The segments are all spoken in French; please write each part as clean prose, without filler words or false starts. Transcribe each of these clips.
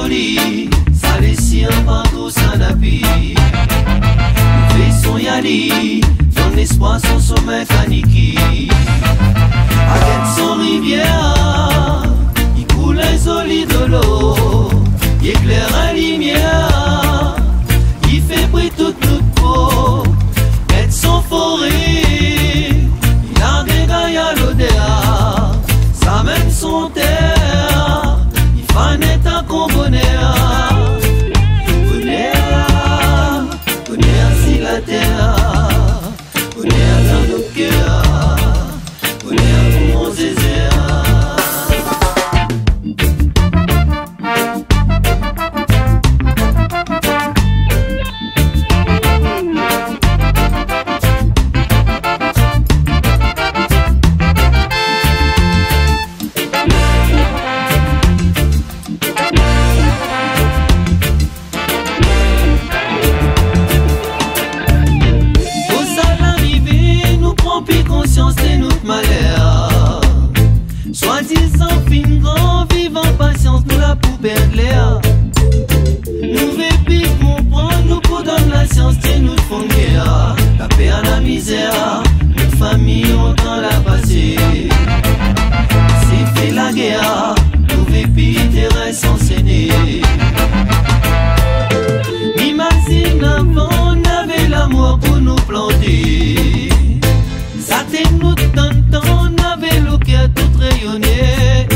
joli, ça les siens partout, ça n'appuie. Nous faisons y aller, ton espoir, son sommeil caniqui. Avec son rivière, il coule un solide de l'eau, il éclaire la lumière, il fait briller toute notre peau. Et son forêt, il a gagné à l'odeur, ça mène son terre, il fanait un bonheur. Bonheur si la terre, bonheur dans nos cœurs, bonheur pour mon désert. Conscience de notre malheur, soi-disant fin grand, vivant patience, nous la pour perdre l'air. Nous vépis comprendre, nous pour donner la science, de notre fond de guerre. La paix à la misère, notre famille entend la passer. C'est fait la guerre, nous vépis terrain sans s'aider. Imagine avant, on avait l'amour pour nous planter. Ça t'est nous tant, on avait le cœur tout rayonné.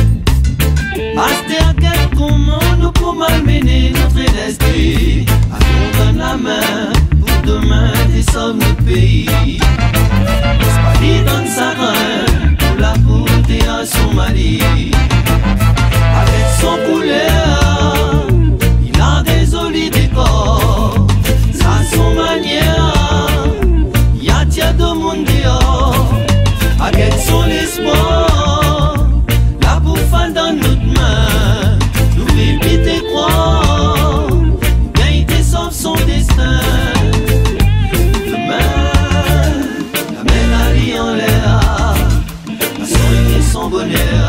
Aster quel comment nous pour malmener notre esprit. À nous donne la main pour demain et sauve notre pays. L'Espagne donne sa main pour la beauté à son mari. Avec son couleur, il a des jolis décors. Ça son manière, y a de monde dehors. Avec son espoir, la bouffe dans notre main. Nous vivons croire, gagne et sauve son destin. Demain, la main allie en l'air, la soirée son bonheur.